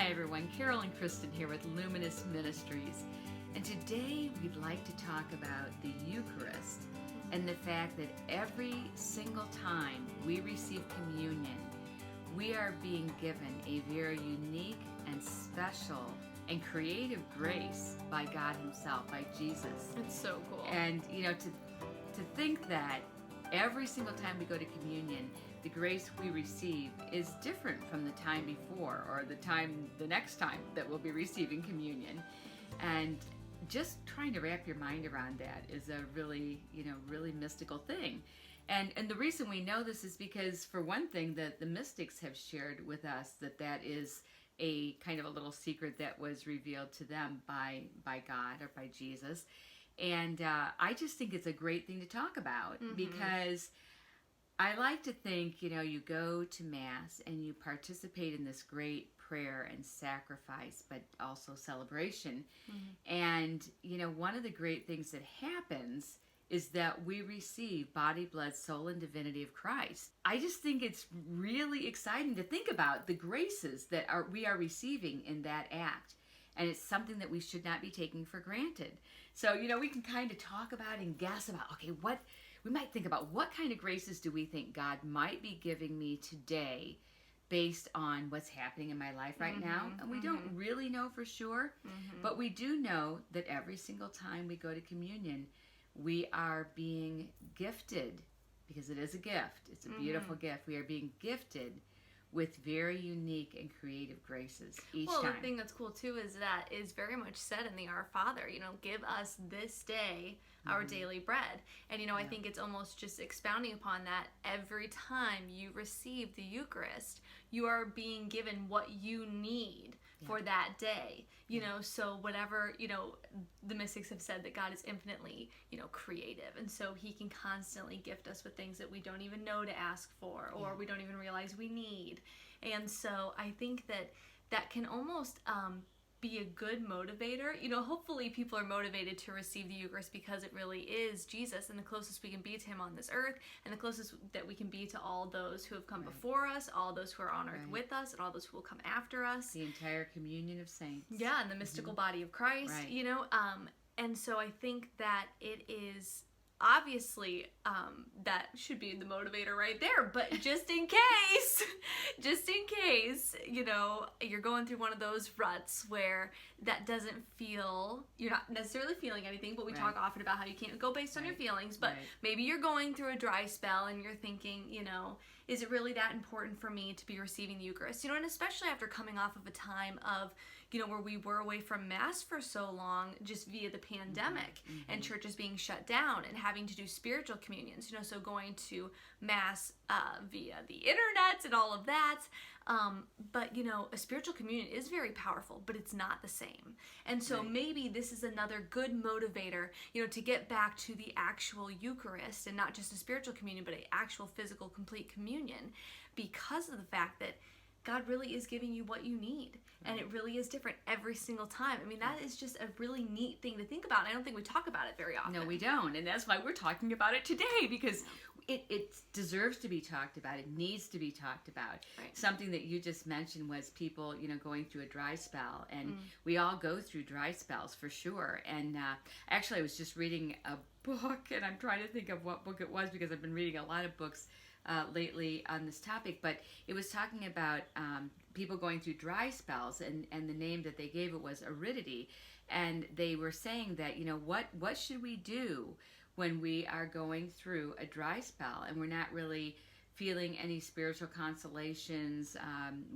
Hi everyone, Carol and Kristen here with Luminous Ministries. And today we'd like to talk about the Eucharist and the fact that every single time we receive communion, we are being given a very unique and special and creative grace by God Himself, by Jesus. It's so cool. And to think that every single time we go to communion, the grace we receive is different from the time before or the next time that we'll be receiving communion. And just trying to wrap your mind around that is a really mystical thing. And the reason we know this is because, for one thing, the mystics have shared with us that is a kind of a little secret that was revealed to them by God or by Jesus. And I just think it's a great thing to talk about because I like to think, you go to Mass and you participate in this great prayer and sacrifice, but also celebration. And, one of the great things that happens is that we receive body, blood, soul, and divinity of Christ. I just think it's really exciting to think about the graces that we are receiving in that act. And it's something that we should not be taking for granted. So, we can kind of talk about and guess about, we might think about what kind of graces do we think God might be giving me today based on what's happening in my life right now. And we don't really know for sure, but we do know that every single time we go to communion, we are being gifted, because it is a gift. It's a beautiful gift. We are being gifted with very unique and creative graces each time. Well, the thing that's cool too is that is very much said in the Our Father, give us this day our daily bread. And, I think it's almost just expounding upon that. Every time you receive the Eucharist, you are being given what you need for that day. So whatever, the mystics have said that God is infinitely, creative. And so He can constantly gift us with things that we don't even know to ask for or we don't even realize we need. And so I think that can almost be a good motivator. Hopefully people are motivated to receive the Eucharist because it really is Jesus and the closest we can be to Him on this earth and the closest that we can be to all those who have come before us, all those who are on earth with us, and all those who will come after us. The entire communion of saints. Yeah, and the mystical body of Christ, and so I think that it is obviously that should be the motivator right there, but just in case you're going through one of those ruts where that doesn't feel, you're not necessarily feeling anything, but we talk often about how you can't go based on your feelings, but maybe you're going through a dry spell and you're thinking, is it really that important for me to be receiving the Eucharist? And especially after coming off of a time of, where we were away from Mass for so long just via the pandemic and churches being shut down and having to do spiritual communions, so going to Mass via the internet and all of that. But, a spiritual communion is very powerful, but it's not the same. And so maybe this is another good motivator, to get back to the actual Eucharist and not just a spiritual communion, but an actual physical complete communion, because of the fact that God really is giving you what you need. And it really is different every single time. I mean, that is just a really neat thing to think about. And I don't think we talk about it very often. No, we don't. And that's why we're talking about it today, because it deserves to be talked about. It needs to be talked about. Right. Something that you just mentioned was people, going through a dry spell. And we all go through dry spells for sure. And actually, I was just reading a book, and I'm trying to think of what book it was because I've been reading a lot of books lately on this topic, but it was talking about people going through dry spells, and the name that they gave it was aridity, and they were saying that what should we do when we are going through a dry spell and we're not really feeling any spiritual consolations,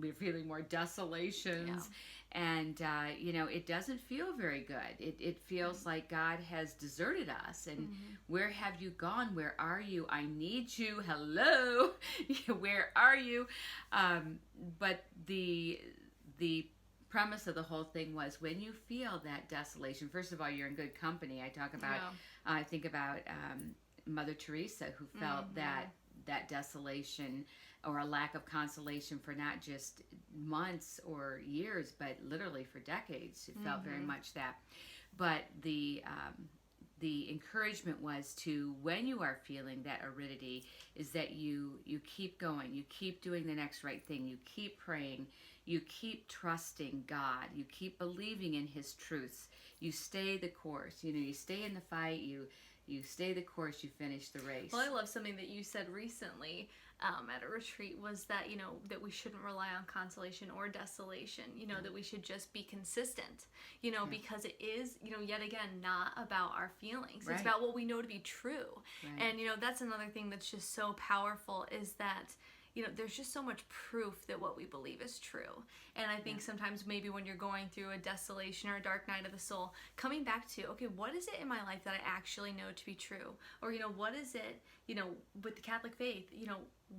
we're feeling more desolations, and it doesn't feel very good. It feels like God has deserted us, and where have you gone? Where are you? I need you. Hello, where are you? But the premise of the whole thing was, when you feel that desolation, first of all, you're in good company. I think about Mother Teresa, who felt that desolation or a lack of consolation for not just months or years, but literally for decades. It felt very much that. But the encouragement was to, when you are feeling that aridity, is that you keep going, you keep doing the next right thing, you keep praying, you keep trusting God. You keep believing in His truths. You stay the course. You stay in the fight. You stay the course. You finish the race. Well, I love something that you said recently at a retreat was that, that we shouldn't rely on consolation or desolation, that we should just be consistent, because it is, yet again, not about our feelings. Right. It's about what we know to be true. Right. And, that's another thing that's just so powerful is that, there's just so much proof that what we believe is true. And I think sometimes maybe when you're going through a desolation or a dark night of the soul, coming back to, okay, what is it in my life that I actually know to be true? Or, what is it, with the Catholic faith,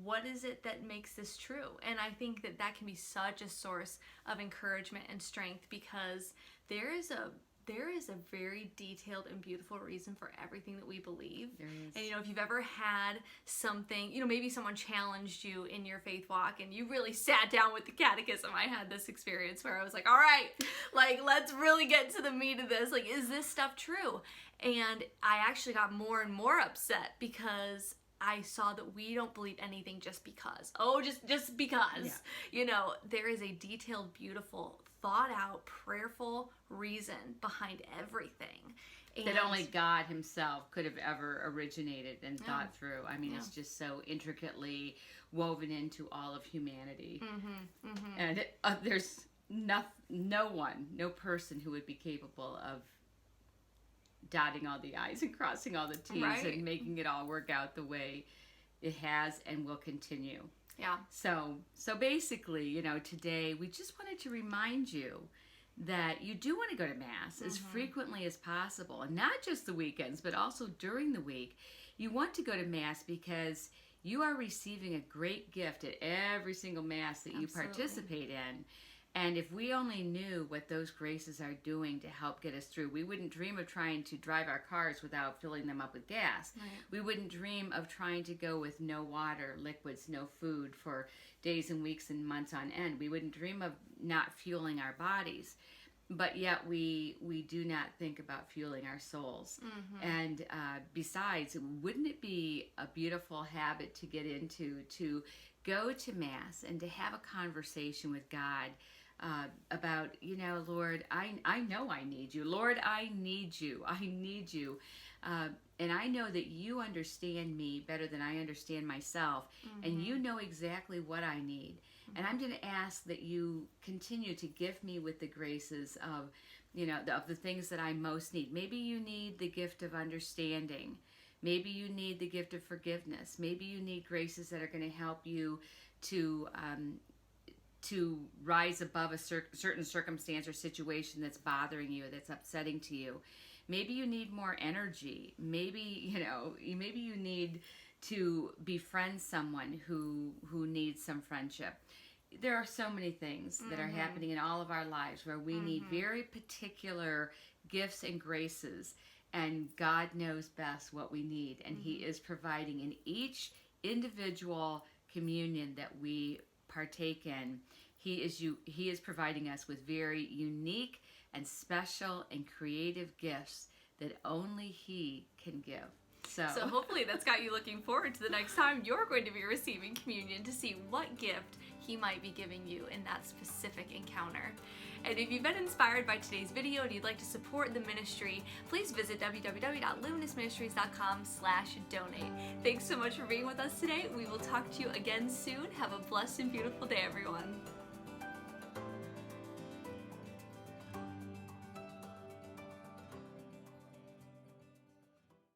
what is it that makes this true? And I think that can be such a source of encouragement and strength, because there is a very detailed and beautiful reason for everything that we believe. There is. And if you've ever had something, maybe someone challenged you in your faith walk and you really sat down with the catechism. I had this experience where I was like, all right, let's really get to the meat of this. Is this stuff true? And I actually got more and more upset because I saw that we don't believe anything just because. Oh, just because. Yeah. There is a detailed, beautiful, thought out, prayerful reason behind everything. And that only God Himself could have ever originated and thought through. I mean, it's just so intricately woven into all of humanity. Mm-hmm, mm-hmm. And there's no person who would be capable of dotting all the I's and crossing all the T's and making it all work out the way it has and will continue. Yeah. So basically, today we just wanted to remind you that you do want to go to Mass as frequently as possible, and not just the weekends, but also during the week. You want to go to Mass because you are receiving a great gift at every single Mass that you participate in. And if we only knew what those graces are doing to help get us through, we wouldn't dream of trying to drive our cars without filling them up with gas. Right. We wouldn't dream of trying to go with no water, liquids, no food for days and weeks and months on end. We wouldn't dream of not fueling our bodies. But yet we do not think about fueling our souls. Mm-hmm. And besides, wouldn't it be a beautiful habit to get into, to go to Mass and to have a conversation with God about, Lord, I know I need you. Lord, I need you. I need you. And I know that you understand me better than I understand myself. Mm-hmm. And you know exactly what I need. Mm-hmm. And I'm going to ask that you continue to gift me with the graces of, of the things that I most need. Maybe you need the gift of understanding. Maybe you need the gift of forgiveness. Maybe you need graces that are going to help you to rise above a certain circumstance or situation that's bothering you, that's upsetting to you. Maybe you need more energy. Maybe, maybe you need to befriend someone who needs some friendship. There are so many things that are happening in all of our lives where we need very particular gifts and graces, and God knows best what we need, and He is providing in each individual communion that we partake in. He is providing us with very unique and special and creative gifts that only He can give. So hopefully that's got you looking forward to the next time you're going to be receiving communion, to see what gift He might be giving you in that specific encounter. And if you've been inspired by today's video and you'd like to support the ministry, please visit www.luminousministries.com/donate. Thanks so much for being with us today. We will talk to you again soon. Have a blessed and beautiful day, everyone.